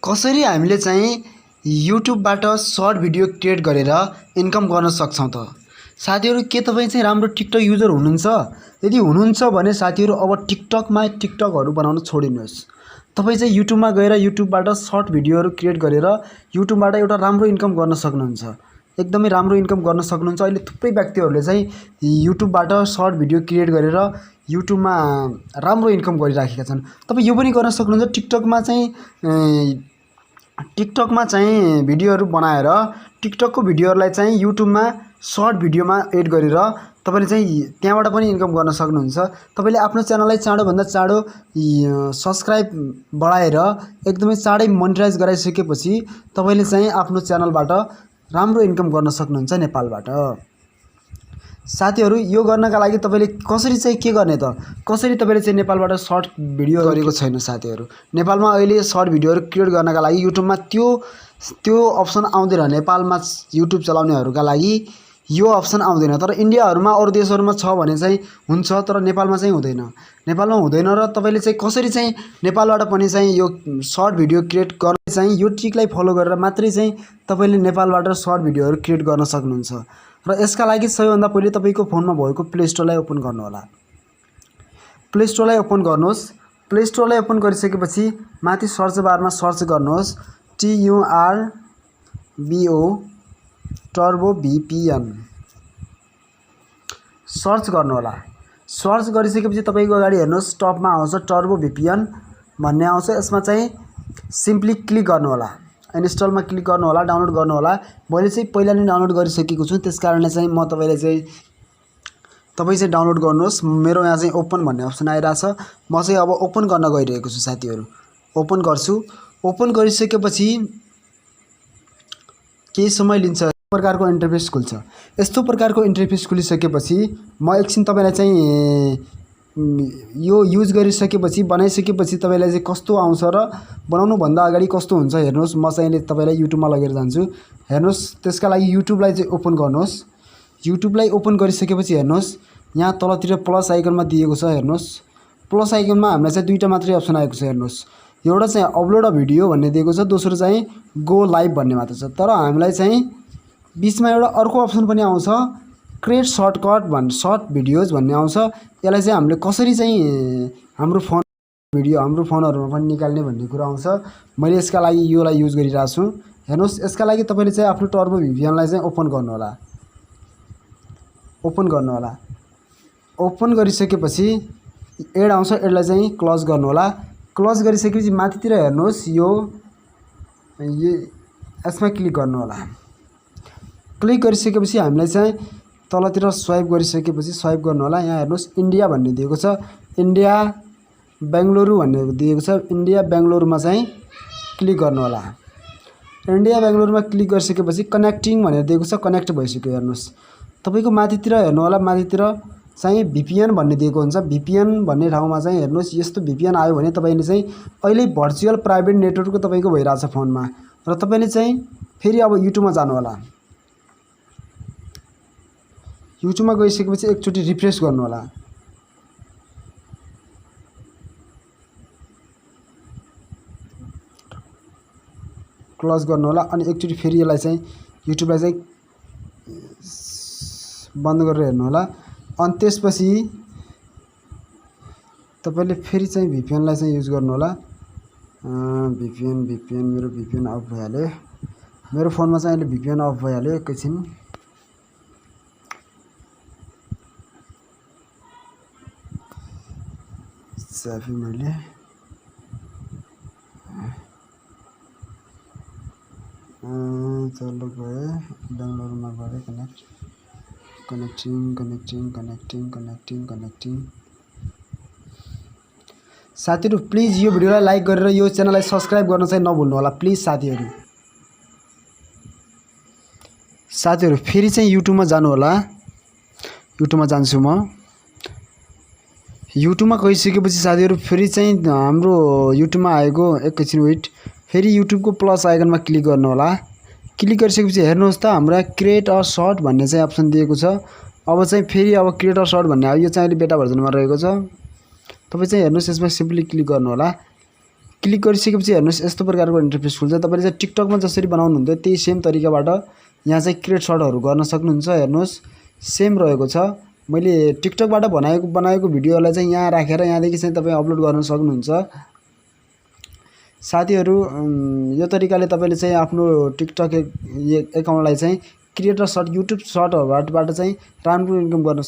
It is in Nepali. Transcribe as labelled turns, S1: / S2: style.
S1: कसरी हामीले चाहिँ युट्युबबाट सर्ट भिडियो क्रिएट गरेर इन्कम गर्न सक्छौं त? साथीहरु, के तपाई चाहिँ राम्रो टिकटक युजर हुनुहुन्छ? यदि हुनुहुन्छ भने साथीहरु, अब टिकटकहरु बनाउन छोडिदिनुहोस्। तपाई चाहिँ युट्युबमा गएर युट्युबबाट सर्ट भिडियोहरु क्रिएट गरेर युट्युबबाट एउटा राम्रो इन्कम गर्न सक्नुहुन्छ। एकदमै राम्रो इन्कम गर्न सक्नुहुन्छ। अहिले थुप्रै व्यक्तिहरुले चाहिँ युट्युबबाट सर्ट भिडियो क्रिएट गरेर युट्युबमा राम्रो इन्कम गरिराखेका छन्। तपाई यो पनि गर्न सक्नुहुन्छ। टिकटकमा चाहिँ भिडियोहरु बनाएर टिकटकको भिडियोहरुलाई चाहिँ युट्युबमा सर्ट भिडियोमा एड गरेर तपाईले चाहिँ त्यहाँबाट पनि इन्कम गर्न सक्नुहुन्छ। तपाईले आफ्नो च्यानललाई चाँडो भन्दा चाँडो सब्स्क्राइब बढाएर एकदमै चाँडै मोनेटाइज गराइसकेपछि तपाईले चाहिँ आफ्नो च्यानलबाट राम्रो इन्कम गर्न सक्नुहुन्छ नेपालबाट। साथीहरु, यो गर्नका लागि तपाईले कसरी चाहिँ के गर्ने त? कसरी तपाईले चाहिँ नेपालबाट सर्ट भिडियो गरेको छैन साथीहरु? नेपालमा अहिले सर्ट भिडियोहरु क्रिएट गर्नका लागि युट्युबमा त्यो अप्सन आउँदैन। नेपालमा युट्युब चलाउनेहरुका लागि यो अप्सन आउँदैन। तर इन्डियाहरुमा अरु देशहरुमा छ भने चाहिँ हुन्छ, तर नेपालमा चाहिँ हुँदैन। नेपालमा हुँदैन र तपाईले चाहिँ कसरी चाहिँ नेपालबाट पनि चाहिँ यो सर्ट भिडियो क्रिएट गर्ने चाहिँ यो ट्रिकलाई फलो गरेर मात्रै चाहिँ तपाईले नेपालबाट सर्ट भिडियोहरु क्रिएट गर्न सक्नुहुन्छ। र यसका लागि सबैभन्दा पहिले तपाईको फोनमा भएको प्ले स्टोरलाई ओपन गर्नु होला। प्ले स्टोरलाई ओपन गर्नुहोस्। प्ले स्टोरलाई ओपन गरिसकेपछि माथि सर्च बारमा सर्च गर्नुहोस् TURBO टर्बो VPN सर्च गर्नु होला। सर्च गरिसकेपछि तपाईको अगाडि हेर्नुहोस् टपमा आउँछ टर्बो VPN भन्ने आउँछ। यसमा चाहिँ सिम्पली क्लिक गर्नु होला। इन्स्टलमा क्लिक गर्नु होला, डाउनलोड गर्नु होला। मैले चाहिँ पहिला नै डाउनलोड गरिसकेको छु, त्यसकारणले चाहिँ म तपाईलाई चाहिँ तपाई चाहिँ डाउनलोड गर्नुहोस्। मेरो यहाँ चाहिँ ओपन भन्ने अप्सन आइराछ। म चाहिँ अब ओपन गर्न गइरहेको छु साथीहरु। ओपन गर्छु। ओपन गरिसकेपछि केही समय लिन्छ। प्रकारको इन्टरफेस खुल्छ। यस्तो प्रकारको इन्टरफेस खुलिसकेपछि म एकछिन तपाईलाई चाहिँ यो युज गरिसकेपछि बनाइसकेपछि तपाईलाई चाहिँ कस्तो आउँछ र बनाउनु भन्दा अगाडि कस्तो हुन्छ हेर्नुहोस्। म चाहिँ तपाईलाई युट्युबमा लगेर जान्छु। हेर्नुहोस्, त्यसका लागि युट्युबलाई चाहिँ ओपन गर्नुहोस्। युट्युबलाई ओपन गरिसकेपछि हेर्नुहोस् यहाँ तलतिर प्लस आइकनमा दिएको छ। हेर्नुहोस्, प्लस आइकनमा हामीलाई चाहिँ दुईटा मात्रै अप्सन आएको छ। हेर्नुहोस्, एउटा चाहिँ अपलोड अ भिडियो भन्ने दिएको छ, दोस्रो चाहिँ गो लाइभ भन्ने मात्र छ। तर हामीलाई चाहिँ बीचमा एउटा अर्को अप्सन पनि आउँछ क्रिएट सर्टकट सर्ट भिडियोज भन्ने आउँछ। यसलाई चाहिँ हामीले कसरी चाहिँ हाम्रो फोनहरुमा पनि निकाल्ने भन्ने कुरा आउँछ। मैले यसका लागि योलाई युज गरिरहेको छु। हेर्नुहोस्, यसका लागि तपाईले चाहिँ आफ्नो टर्बो VPNलाई चाहिँ ओपन गर्नु होला। ओपन गर्नु होला। ओपन गरिसकेपछि एड आउँछ। एडलाई चाहिँ क्लोज गर्नु होला। क्लोज गरिसकेपछि माथितिर हेर्नुहोस् यसमा क्लिक गर्नु होला। क्लिक गरिसकेपछि हामीलाई चाहिँ तलतिर स्वाइप गरिसकेपछि स्वाइप गर्नु होला। यहाँ हेर्नुहोस् इन्डिया भन्ने दिएको छ। इन्डिया बेंगलुरु भन्ने दिएको छ। इन्डिया बेंगलुरुमा चाहिँ क्लिक गर्नु होला। इन्डिया बेंगलुरुमा क्लिक गरिसकेपछि कनेक्टिङ भनेर दिएको छ। कनेक्ट भइसक्यो। हेर्नुहोस्, तपाईको माथितिर हेर्नु होला। माथितिर चाहिँ VPN भन्ने दिएको हुन्छ। VPN भन्ने ठाउँमा चाहिँ हेर्नुहोस् यस्तो VPN आयो भने तपाईले चाहिँ अहिले भर्चुअल प्राइभेट नेटवर्क तपाईको भइराछ फोनमा र तपाईले चाहिँ फेरि अब युट्युबमा जानु होला। युट्युबमा गइसकेपछि एकचोटी रिफ्रेश गर्नु होला। क्लोज गर्नु होला अनि एकचोटी फेरि यसलाई चाहिँ युट्युबलाई चाहिँ बन्द गरेर हेर्नु होला। अनि त्यसपछि तपाईले फेरि चाहिँ VPNलाई चाहिँ युज गर्नु होला। VPN मेरो VPN अफ भइहाल्यो। मेरो फोनमा चाहिँ अहिले VPN अफ भइहाल्यो। एकैछिन साफी मैले चलो गए बेंगलुरुमा गए कनेक्टिङ। साथीहरु, प्लिज यो भिडियोलाई लाइक गरेर यो च्यानललाई सब्स्क्राइब गर्न चाहिँ नभुल्नु होला प्लिज साथीहरु। फेरि चाहिँ युट्युबमा जानु होला। युट्युबमा जान्छु म। युट्युबमा गइसकेपछि साथीहरु फेरि चाहिँ हाम्रो युट्युबमा आएको एकैछिन वेट। फेरि युट्युबको प्लस आइकनमा क्लिक गर्नु होला। क्लिक गरिसकेपछि हेर्नुहोस् त हाम्रो क्रिएट अ सर्ट भन्ने चाहिँ अप्सन दिएको छ। अब चाहिँ फेरि अब क्रिएटर सर्ट भन्ने आयो, यो चाहिँ अहिले बेटा भर्जनमा रहेको छ। तपाईँ चाहिँ हेर्नुहोस् यसमा सिम्पली क्लिक गर्नु होला। क्लिक गरिसकेपछि हेर्नुहोस् यस्तो प्रकारको इन्टरफेस खुल्छ। तपाईँले चाहिँ टिकटकमा जसरी बनाउनुहुन्थ्यो त्यही सेम तरिकाबाट यहाँ चाहिँ क्रिएट सर्टहरू गर्न सक्नुहुन्छ। हेर्नुहोस् सेम रहेको छ। मैले टिकटकबाट बनाएको भिडियोलाई चाहिँ यहाँ राखेर यहाँदेखि चाहिँ तपाईँ अपलोड गर्न सक्नुहुन्छ। साथीहरू यो तरिकाले तपाईँले चाहिँ आफ्नो टिकटक एकाउन्टलाई चाहिँ क्रिएटर सर्ट युट्युब सर्टहरूबाट चाहिँ राम्रो इन्कम गर्न